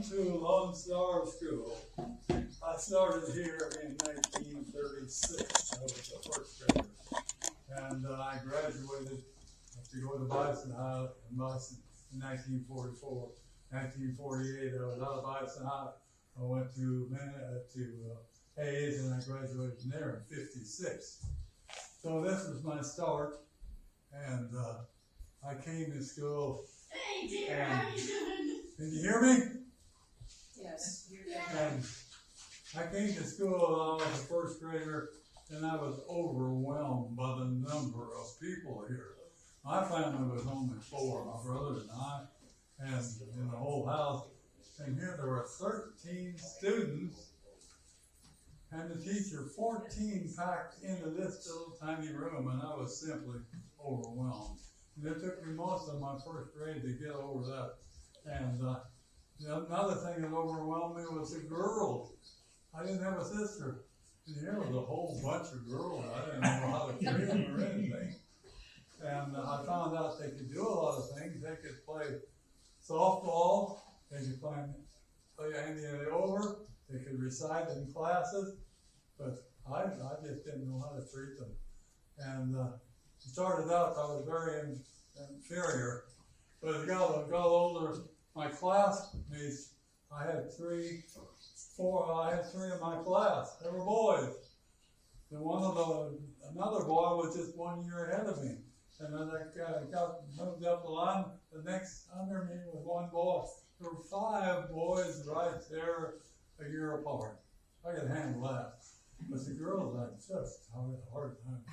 Welcome to Lone Star School. I started here in 1936. I was a first grader. And I graduated to go to Bison High in Bison in 1944. 1948, I was out of Bison High. I went to Hayes and I graduated from there in 56. So this was my start. And I came to school. Hey dear, how you doing? Can you hear me? Yes. And I came to school when I was a first grader, and I was overwhelmed by the number of people here. My family was only 4, my brother and I, and in the whole house. And here there were 13 students, and the teacher 14 packed into this little tiny room, and I was simply overwhelmed. And it took me most of my first grade to get over that. And another thing that overwhelmed me was the girls. I didn't have a sister. And here was a whole bunch of girls. I didn't know how to treat them or anything. And I found out they could do a lot of things. They could play softball. They could play any of the over. They could recite in classes. But I just didn't know how to treat them. And started out, I was very inferior. But as I got older, my classmates, I had three in my class. They were boys. And another boy was just 1 year ahead of me. And then I got moved up the line. The next under me was one boy. There were 5 boys right there a year apart. I could handle that. But the girls, I just had a hard time.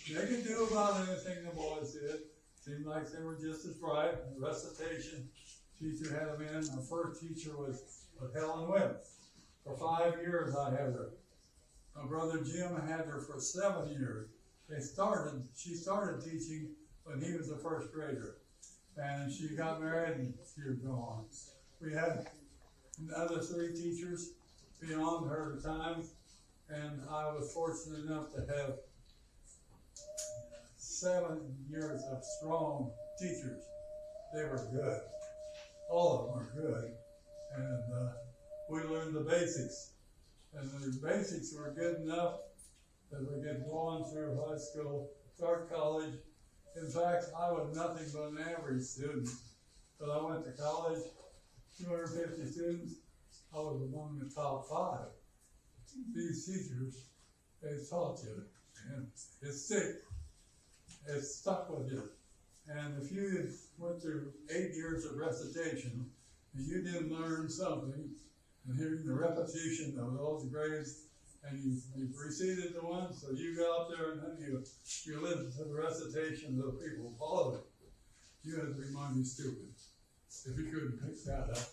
They could do about anything the boys did. Seemed like they were just as bright. The recitation teacher had them in. My first teacher was Helen Webb. For 5 years I had her. My brother Jim had her for 7 years. She started teaching when he was a first grader. And she got married and she was gone. We had another 3 teachers beyond her time, and I was fortunate enough to have 7 years of strong teachers. They were good. All of them were good. And we learned the basics. And the basics were good enough that we could go on through high school, start college. In fact, I was nothing but an average student. But I went to college, 250 students. I was among the top 5. These teachers, they taught you, and it stuck with you. And if you went through 8 years of recitation, and you didn't learn something, and hearing the repetition of those grades, and you preceded the one, so you got up there and then you listened to the recitation of the people who followed it. You had to be mighty stupid if you couldn't pick that up.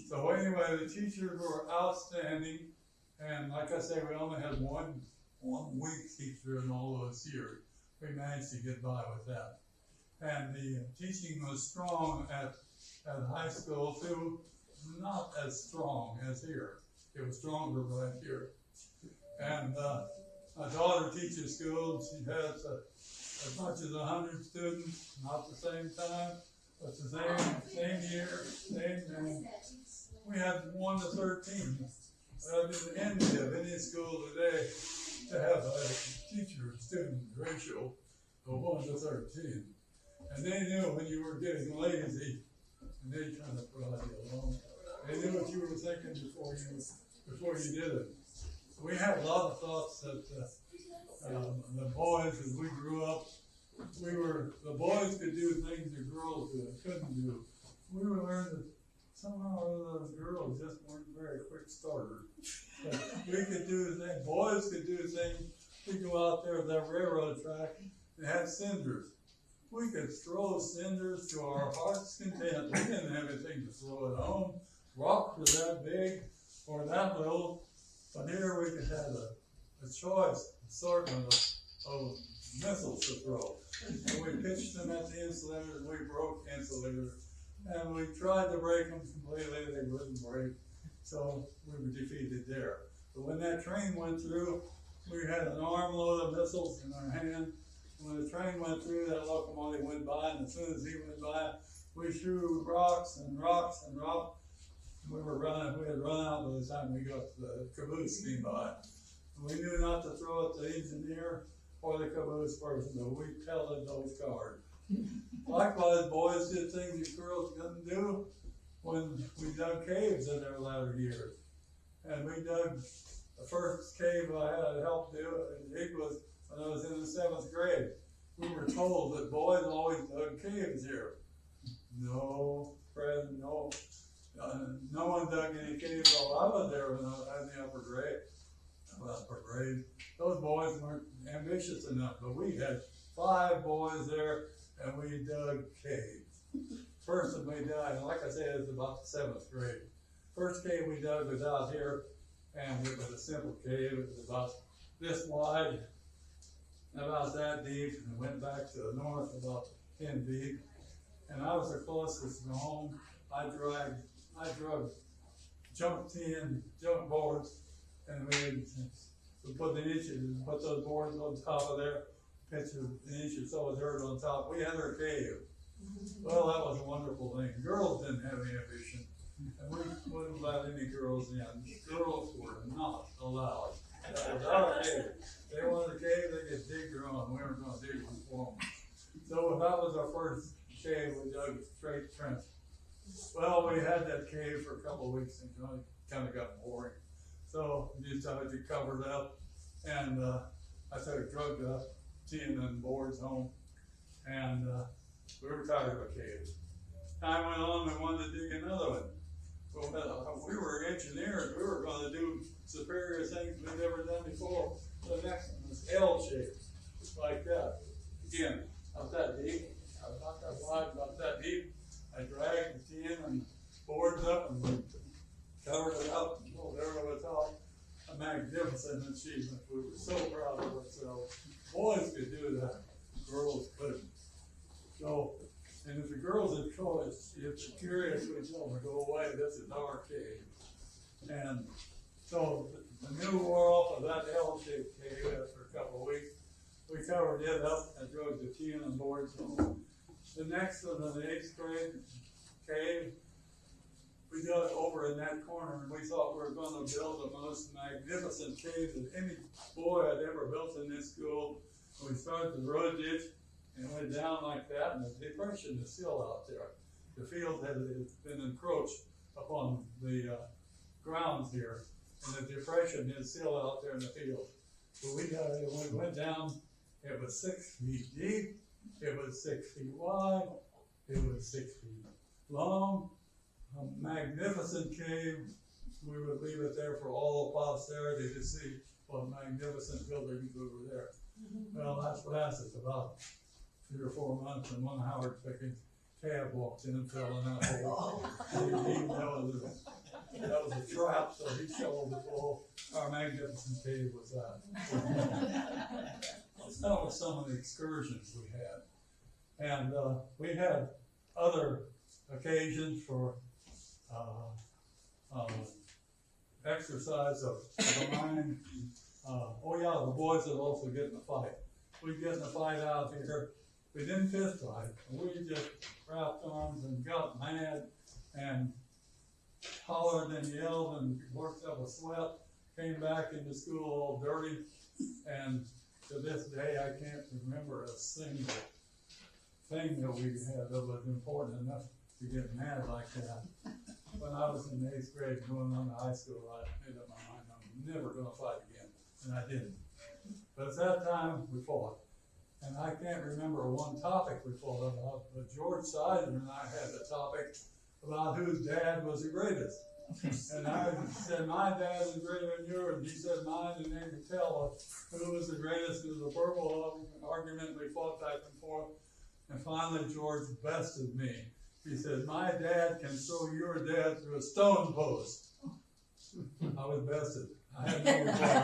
So anyway, the teachers were outstanding, and like I say, we only had one weak teacher in all those years. We managed to get by with that. And the teaching was strong at high school too, not as strong as here. It was stronger right here. And my daughter teaches school, and she has as much as 100 students, not the same time, but the same year, same time. We had 1 to 13. I'd be the envy of any school today to have a teacher-student ratio of 1 to 13. And they knew when you were getting lazy, and they kind of brought you along. They knew what you were thinking before you did it. We had a lot of thoughts that the boys, as we grew up, the boys could do things the girls couldn't do. We were learning that somehow or other those girls just weren't very quick starters. But we could do things, boys could do things. We'd go out there with that railroad track and have cinders. We could throw cinders to our heart's content. We didn't have anything to throw at home. Rocks were that big or that little. But here we could have a choice assortment of missiles to throw. And we pitched them at the insulators, we broke insulators. And we tried to break them completely, they wouldn't break. So we were defeated there. But when that train went through, we had an armload of missiles in our hand. When the train went through, that locomotive went by, and as soon as he went by, we threw rocks and rocks and rocks. We had run out by the time we got to the caboose came by. We knew not to throw at the engineer or the caboose person, but we pelted those cars. Likewise, boys did things that girls couldn't do when we dug caves in their latter years. And we dug the first cave I had helped do, and it was when I was in the 7th grade. We were told that boys always dug caves here. No, Fred, no. No one dug any caves while I was there when I was in the upper grade. Those boys weren't ambitious enough, but we had 5 boys there, and we dug caves. First one we dug, and like I said, it was about the 7th grade. First cave we dug was out here, and it was a simple cave. It was about this wide, about that deep, and went back to the north about 10 feet. And I was the closest to home. I drug junk boards, and we put those boards on top of there, pitched an inch or so of dirt on top. We had our cave. Well, that was a wonderful thing. Girls didn't have any ambition, and we wouldn't let any girls in. Girls were not allowed. That was our cave. They wanted a cave, they could dig their own. We weren't going to dig one for them. So that was our first cave. We dug a straight trench. Well, we had that cave for a couple of weeks and kind of got boring. So we decided to cover it up, and I drug the tin and boards home, and we were tired of a cave. Time went on, we wanted to dig another one. Well, we were engineers. We were going to do superior things we'd never done before. The next one was L-shaped, like that. Again, not that deep, not that wide, not that deep. I dragged the tin and boards up and we covered it up and pulled it over the top. A magnificent achievement. We were so proud of ourselves. Boys could do that, girls couldn't. So, and if the girls had choice, if they're curious, we tell them to go away. This is our cave. And so the new wore off of that L-shaped cave after a couple of weeks. We covered it up and drove the tin and boards home. The next one, in the 8th grade cave, we dug over in that corner, and we thought we were going to build the most magnificent cave that any boy had ever built in this school. And we started the road ditch and went down like that, and the depression is still out there. The field has been encroached upon the grounds here, and the depression is still out there in the field. So when we went down, it was 6 feet deep, it was 6 feet wide, it was 6 feet long, a magnificent cave. We would leave it there for all posterity to see what magnificent buildings we were there. Well, that's what lasted about 3 or 4 months, and one Howard picking cab walked in and fell in that hole. That was a trap, so he shoveled it full. Our magnificent cave was that. That was some of the excursions we had. And we had other occasions for exercise of the mind. The boys would also get in a fight. We'd get in a fight out here. We didn't fist fight. We just wrapped arms and got mad and hollered and yelled and worked up a sweat. Came back into school all dirty. And to this day, I can't remember a single thing that we had that was important enough to get mad like that. When I was in the 8th grade going on to high school, I made up my mind I'm never going to fight again, and I didn't. But at that time, we fought. And I can't remember one topic we fought about, but George Seuser and I had a topic about whose dad was the greatest. And I said, my dad is greater than yours, and he said mine, and then could tell us who was the greatest. It was a verbal argument. We fought back and forth. And finally, George bested me. He said, my dad can throw your dad through a stone post. I was bested. I had no reply.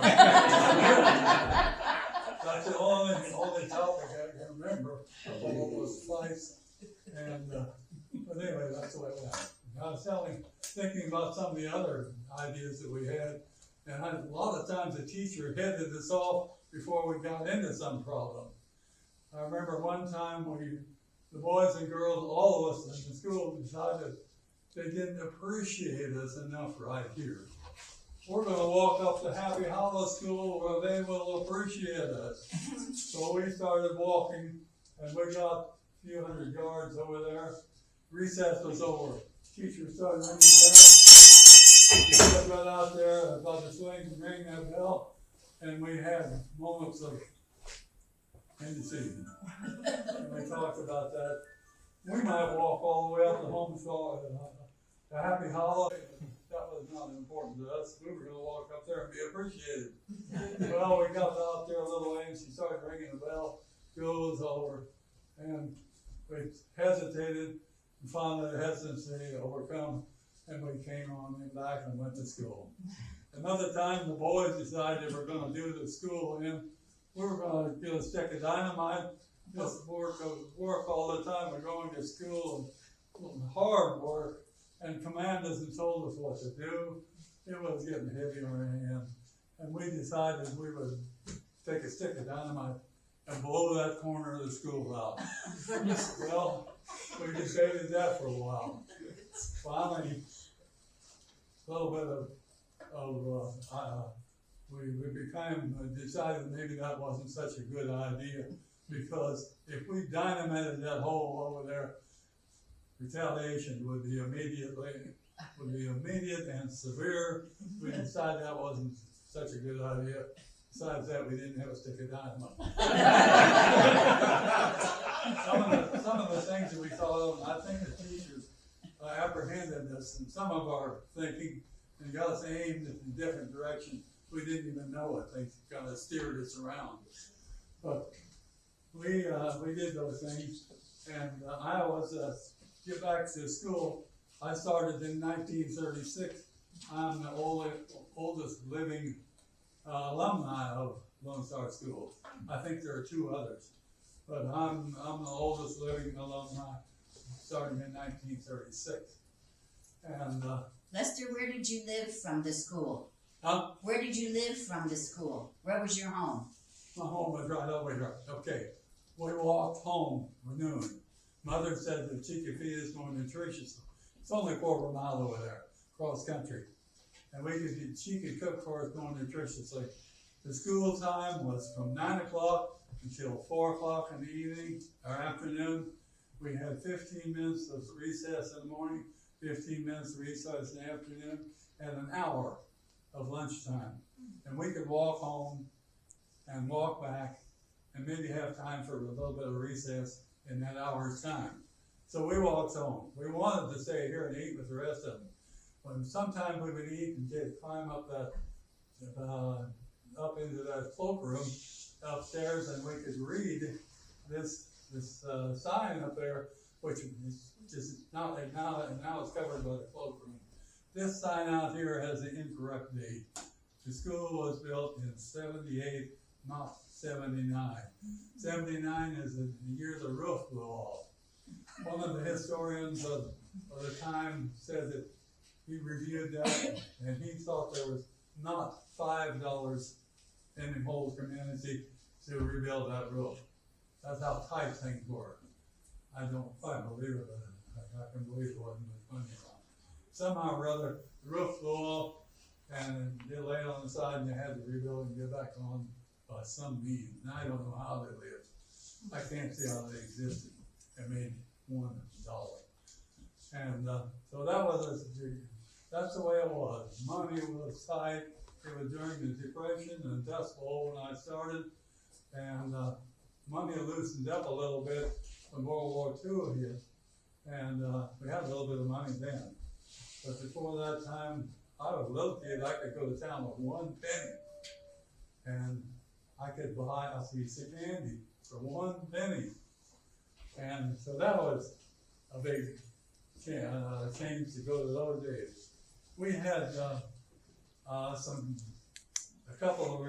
That's the only topic I can remember of what was fights. And, but anyway, that's the way it went. I was thinking about some of the other ideas that we had. And a lot of times the teacher headed us off before we got into some problem. I remember one time we the boys and girls, all of us in the school decided they didn't appreciate us enough right here. We're going to walk up to Happy Hollow School where they will appreciate us. So we started walking, and we got a few hundred yards over there. Recess was over. Teacher started ringing the bell. We stepped right out there, about to swing and ring that bell, and we had moments of indecision. And we talked about that. We might walk all the way up to home to Happy Hollow. That was not important to us. We were going to walk up there and be appreciated. Well, we got out there a little way, and she started ringing the bell. School was over, and we hesitated, and finally the hesitancy overcome, and we came on in back and went to school. Another time, the boys decided they were going to do the school in. We were going to get a stick of dynamite, just work all the time. We're going to school, and hard work. And commanders and told us what to do. It was getting heavy on our hand. And we decided we would take a stick of dynamite and blow that corner of the school out. Well, we debated that for a while. Finally, a little bit we decided maybe that wasn't such a good idea, because if we dynamited that hole over there, retaliation would be immediate and severe. We decided that wasn't such a good idea. Besides that, we didn't have a stick of dynamite. some of the things that we thought of, and I think the teachers apprehended this in some of our thinking and got us aimed in a different direction. We didn't even know it. They kind of steered us around. But we did those things, and I was get back to school. I started in 1936. I'm the oldest living alumni of Lone Star School. I think there are two others, but I'm the oldest living alumni, starting in 1936. And Lester, where did you live from the school? Huh? Where did you live from the school? Where was your home? My home was right over here. Okay, we walked home at noon. Mother said that she could feed us more nutritious. It's only a quarter of a mile over there, cross country. And she could cook for us more nutritiously. The school time was from 9 o'clock until 4 o'clock in the evening or afternoon. We had 15 minutes of recess in the morning, 15 minutes of recess in the afternoon, and an hour of lunchtime. And we could walk home and walk back and maybe have time for a little bit of recess in that hour's time. So we walked home. We wanted to stay here and eat with the rest of them. When sometimes we would eat and climb up that up into that cloakroom upstairs, and we could read this sign up there, which is just now it's covered by the cloakroom. This sign out here has the incorrect date. The school was built in 78, not 79. 79 is the year the roof blew off. One of the historians of the time said that he reviewed that and he thought there was not $5 in the whole community to rebuild that roof. That's how tight things were. I don't quite believe it, but I can believe it wasn't much money around. Somehow or other, the roof blew off and they laid on the side and they had to rebuild and get back on by some means. And I don't know how they lived. I can't see how they existed and made $1. And so that's the way it was. Money was tight. It was during the Depression and Dust Bowl when I started. And money loosened up a little bit when World War II hit. And we had a little bit of money then. But before that time, I was a little kid. I could go to town with 1 penny. And I could buy a piece of candy for 1 penny. And so that was a big change to go to those days. We had a couple of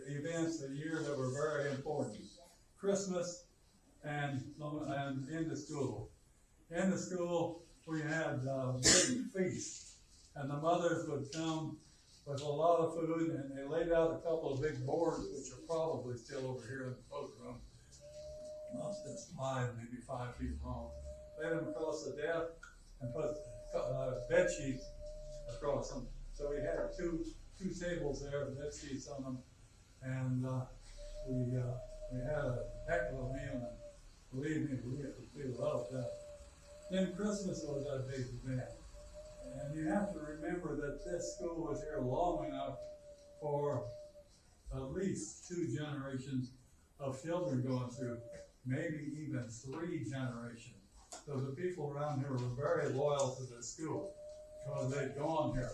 events a year that were very important. Christmas and in the school. In the school, we had a big feast, and the mothers would come with a lot of food, and they laid out a couple of big boards, which are probably still over here in the cloakroom. must have five, maybe 5 feet long. Laid them across the desk and put bed sheets across them. So we had two tables there, with bed sheets on them, and we had a heck of a meal. And believe me, we loved that. Then Christmas was our big event, and you have to remember that this school was here long enough for at least 2 generations of children going through, maybe even 3 generations. So the people around here were very loyal to this school because they'd gone here.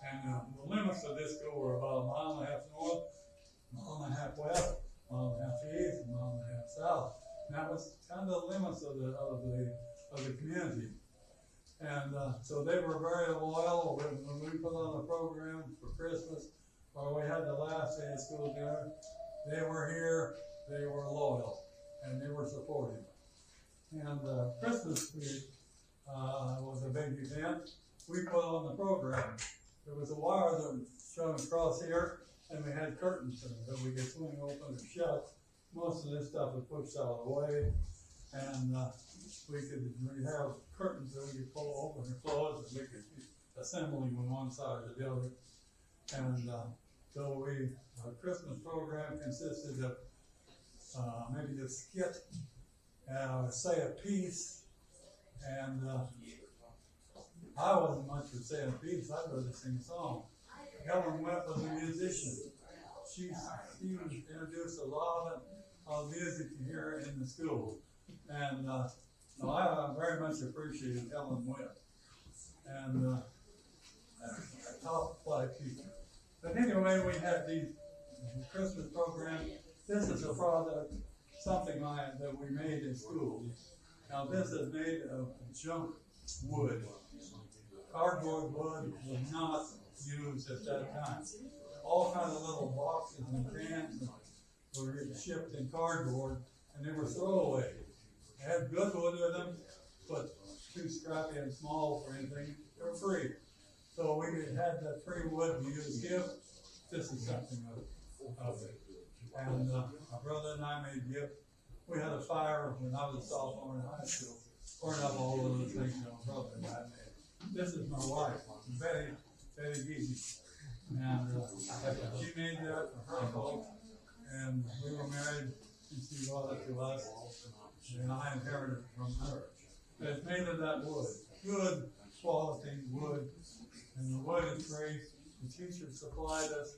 And the limits of this school were about 1.5 miles north, 1.5 miles west, 1.5 miles east, 1.5 miles south. And that was kind of the limits of the community. And so they were very loyal. When we put on a program for Christmas, or we had the last day of school dinner, they were here, they were loyal, and they were supportive. And Christmas week was a big event. We put on the program. There was a wire that was strung across here, and we had curtains that we could swing open and shut. Most of this stuff was pushed out of the way, and we have curtains that we could pull open and close, and we could be assembling on one side or the other. And so our Christmas program consisted of maybe a skit, say a piece, and I wasn't much for saying a piece. I'd rather sing a song. Helen Webb was a musician. She introduced a lot of music here in the school, and so I very much appreciated Helen Webb, and a top flight teacher. But anyway, we had the Christmas program. This is a product, something that we made in school. Now this is made of junk wood. Cardboard wood was not used at that time. All kinds of little boxes and cans were shipped in cardboard, and they were throwaway. They had good wood with them, but too scrappy and small for anything. They were free. So we had that free wood to use gift. This is something of it. And my brother and I made gift. We had a fire when I was a sophomore in high school. Burned up all of those things that my brother and I made. This is my wife, Betty Geesey. And she made that for her folks. And we were married, and she brought it to us. And I inherited it from her. But it's made of that wood. Good quality wood. And the wood is great. The teacher supplied us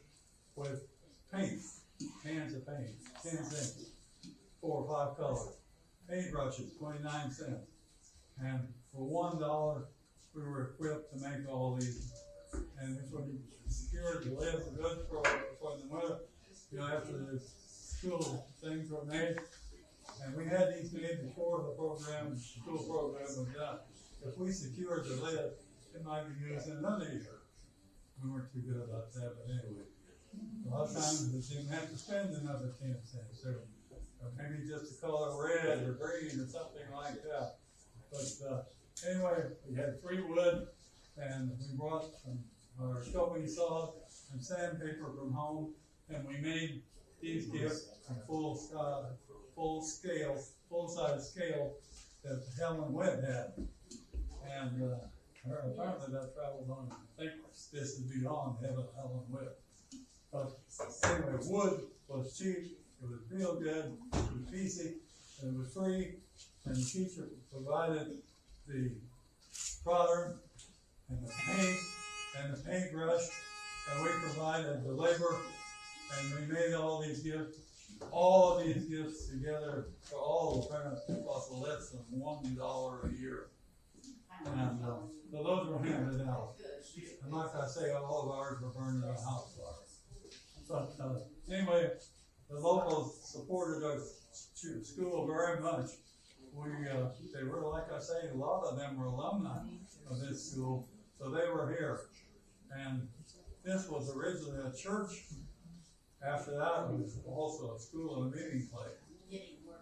with paint, cans of paint, 10 cents, 4 or 5 colors. Paintbrushes, 29 cents. And for $1, we were equipped to make all these. And if we secured the lids good for the winter, after the school things were made. And we had these made before the school program was done. If we secured the lid, it might be used in another year. We weren't too good about that, but anyway. A lot of times we didn't have to spend another 10 cents, or maybe just the color red or green or something like that. But anyway, we had free wood, and we brought our sculpting saws and sandpaper from home, and we made these gifts in full-size scale that Helen Webb had. And apparently that traveled on. I think this is beyond Helen Webb. But anyway, wood was cheap, it was real good, it was easy, and it was free, and the teacher provided the prouder and the paint and the paintbrush, and we provided the labor, and we made all these gifts. All of these gifts together for all the parents cost less than $1 a year. And so those were handed out. And like I say, all of ours were burned in a house fire. But anyway, the locals supported our school very much. They were, like I say, a lot of them were alumni of this school, so they were here. And this was originally a church. After that, it was also a school and a meeting place.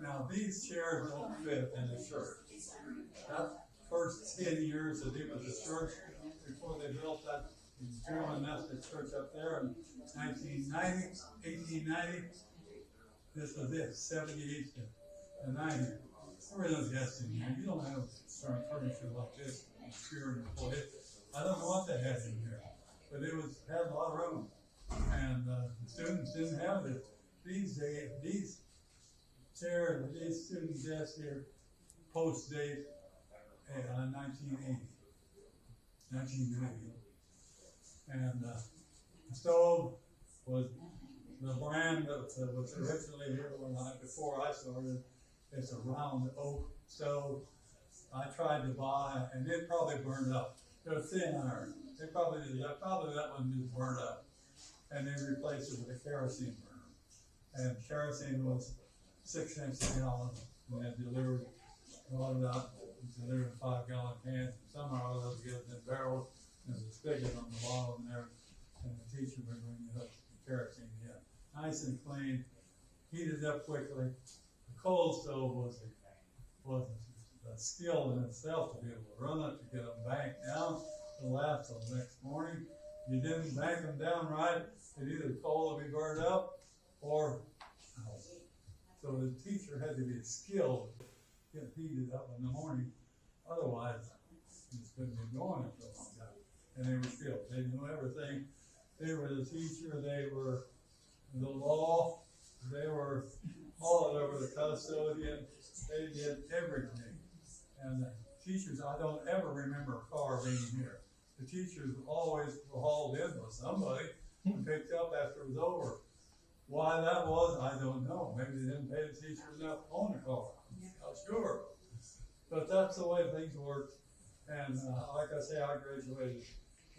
Now, these chairs don't fit in the church. That first 10 years that it was a church, before they built that German Methodist church up there in 1890, this was it, 78. And we're just guessing here. You don't have certain furniture like this, pure in the place. I don't know what they had in here, but it had a lot of room. And the students didn't have it. These chairs, these student desks here, post-date 1980, 1990. And the stove was the brand that was originally here before I started. It's a round oak stove. I tried to buy, and it probably burned up. They're thin iron. Probably that one just burned up. And they replaced it with a kerosene burner. And kerosene was 6 cents a gallon, and they delivered delivered 5-gallon cans. Somehow or other get it in barrels. There's a spigot on the bottom there, and the teacher would bring it up the kerosene in. Nice and clean, heated up quickly. The coal stove was a skill in itself to be able to run it, to get them banked down to last till the next morning. You didn't bank them down right, it either coal would be burned up or so the teacher had to be skilled to get heated up in the morning. Otherwise, you just couldn't be going for a long time. And they were skilled. They knew everything. They were the teacher, they were the law, they were all over the custodian. They did everything. And the teachers, I don't ever remember a car being here. The teachers always were hauled in with somebody and picked up after it was over. Why that was, I don't know. Maybe they didn't pay the teachers enough to own a car. Not sure. But that's the way things worked. And like I say, I graduated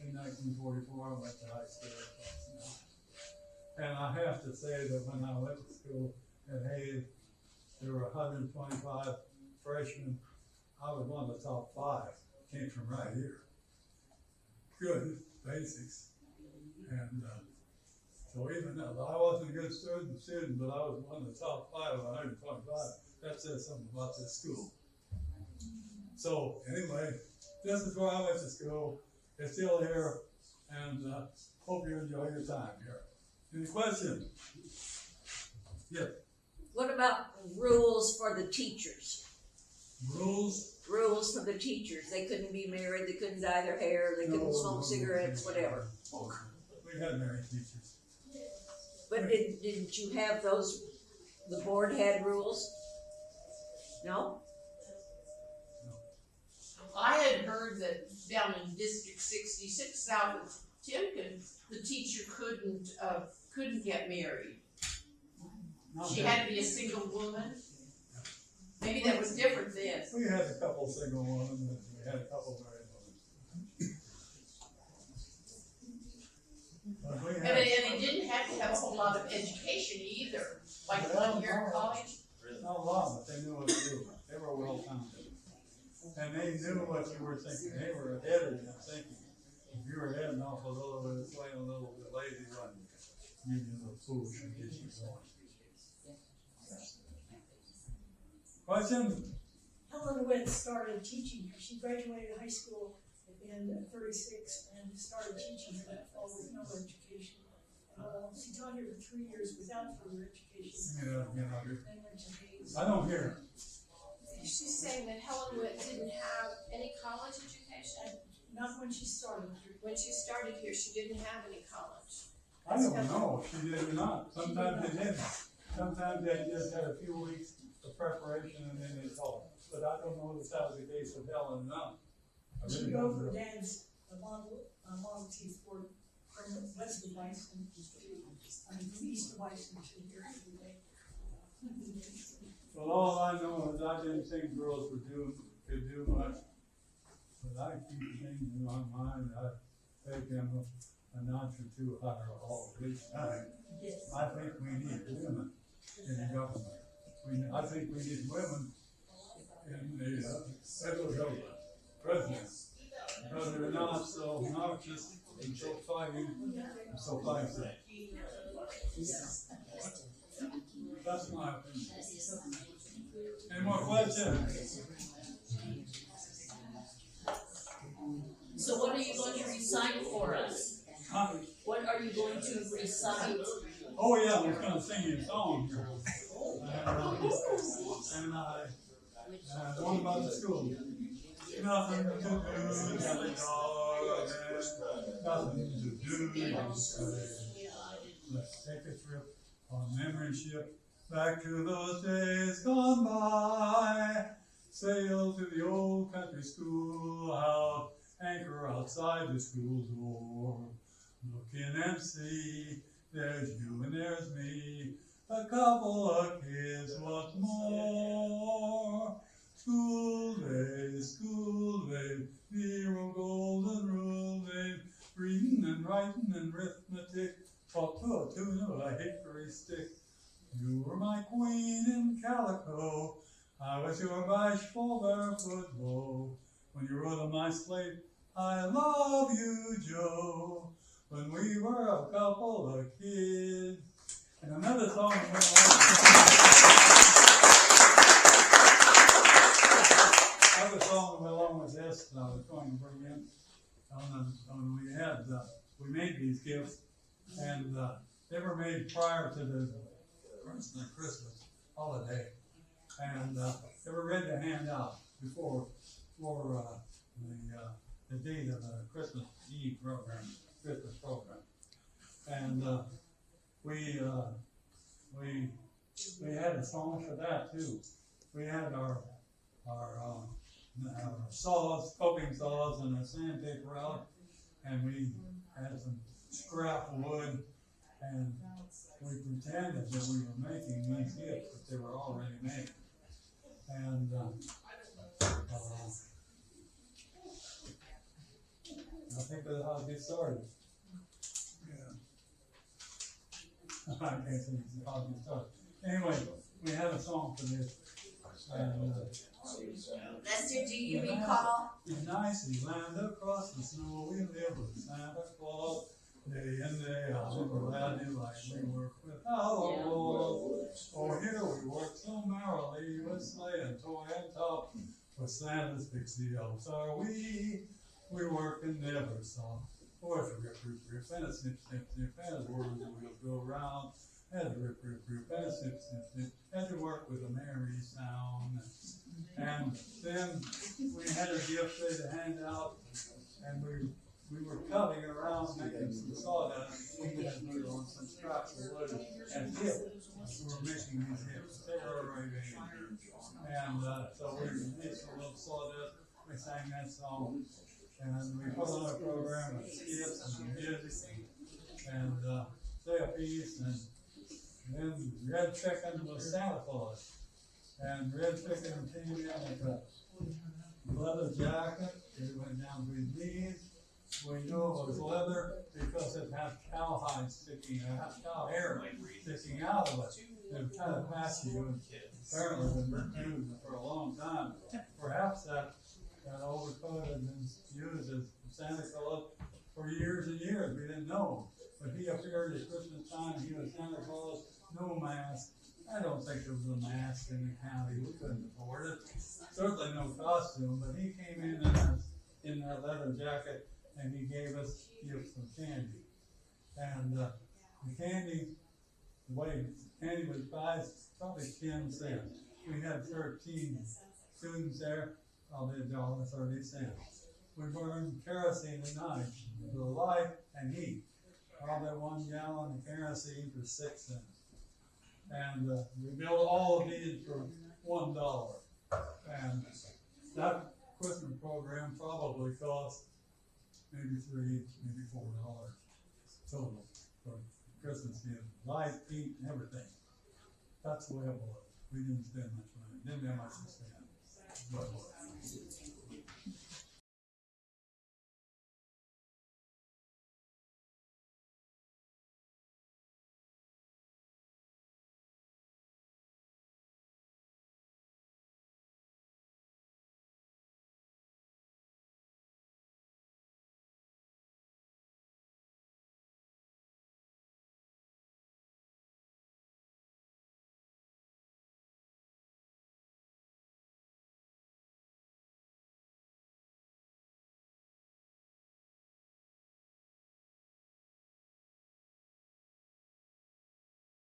in 1944. I went to high school. And I have to say that when I went to school at Hayes, there were 125 freshmen. I was one of the top 5. Came from right here. Good basics. And so even though I wasn't a good student, but I was one of the top 5 of 125. That says something about this school. So anyway, this is where I went to school. It's still here, and hope you enjoy your time here. Any questions? Yes. What about rules for the teachers? Rules? Rules for the teachers. They couldn't be married, they couldn't dye their hair, they couldn't smoke cigarettes, whatever. We had married teachers. But didn't you have those, the board had rules? No? I had heard that down in District 66 south of Timken, the teacher couldn't get married. She had to be a single woman. Maybe that was different then. We had a couple single women, and we had a couple married women. And they didn't have to have a whole lot of education either, like 1 year in college. Not a lot, but they knew what to do. They were well-founded. And they knew what you were thinking. They were ahead of you thinking. If you were heading off a little bit, playing a little bit lazy run, you'd be a little foolish and get you going. Question? Helen Witt started teaching here. She graduated high school in '36 and started teaching here that fall with no education. She taught here for 3 years without further education. Then went to Hayes. I don't hear. She's saying that Helen Witt didn't have any college education. Not when she started here. When she started here, she didn't have any college. I don't know if she did or not. Sometimes they didn't. Sometimes they just had a few weeks of preparation and then they taught. But I don't know if that was the case with Helen or not. I She really drove don't her know. dad's Model T Ford from west of Bison to, east of Bison to here every day. Well, all I know is I didn't think girls could do much. But I keep things in my mind. I take them a notch or two higher all the time. Yes. I think we need women in the government. I think we need women in the federal government, president. Because they're not so obnoxious and so fighting and so feisty. That's my opinion. Any more questions? So what are you going to recite for us? Huh? What are you going to recite? Oh yeah, we're gonna sing you a song here. And one about the school. Nothing to do, Kelly dog, nothing to do, let's take a trip on memory ship back to those days gone by. Sail to the old country schoolhouse, anchor outside the school door. Look in and see, there's you and there's me, a couple of kids, what more? School days, zero golden rule days, reading and writing and arithmetic, taught to a tune of a hickory stick. You were my queen in calico, I was your bashful barefoot beau. When you wrote on my slate, I love you, Joe. When we were a couple of kids. And another song that went along with this that I was going to bring in. We made these gifts, and they were made prior to the Christmas holiday, and they were ready to hand out before the date of the Christmas Eve program, Christmas program, and we had a song for that too. We had our saws, coping saws, and a sandpaper out, and we had some scrap wood, and we pretended that we were making these gifts, but they were already made. And I think that's how it gets started. Yeah. I can't think how it gets started. Anyway, we had a song for this. And, Lester, do you recall? in icy land across the snow, we live with Santa Claus. Day in, day out, we're glad you like we work without a walls. Oh, here we work so merrily with sleigh and toy and top. With Santa's pixie elves are we work and never stop. Oh, it's a rip, rip, rip, and a snip, snip, snip, and the world the wheels go round. And a rip, rip, rip, and a snip, snip, snip, and to work with a merry sound. And then we had a gift to hand out, and we were cutting around making some sawdust. We had put on some scraps of wood and hips. We were making these hips. They were already made. And so we made some little sawdust. We sang that song. And we put on a program of skits and music and say a piece. And then Red Chicken was Santa Claus. And Red Chicken came in with a leather jacket. It went down to his knees. We knew it was leather because it had cowhide sticking, cow hair sticking out of it. It was kind of patchy. It was apparently been used for a long time. Perhaps that overcoat had been used as Santa Claus for years and years. We didn't know. But he appeared at Christmas time. He was Santa Claus, no mask. I don't think there was a mask in the county. We couldn't afford it. Certainly no costume. But he came in that leather jacket. And he gave us gifts of candy. And the candy, the way candy was priced, probably 10 cents. We had 13 students there, probably $1.30. We burned kerosene at night for light and heat. Probably 1 gallon of kerosene for 6 cents. And we built all of these for $1. And that Christmas program probably cost maybe $3, maybe $4 total for Christmas gifts, light, heat, and everything. That's the way it was. We didn't spend much money. Didn't have much to spend. But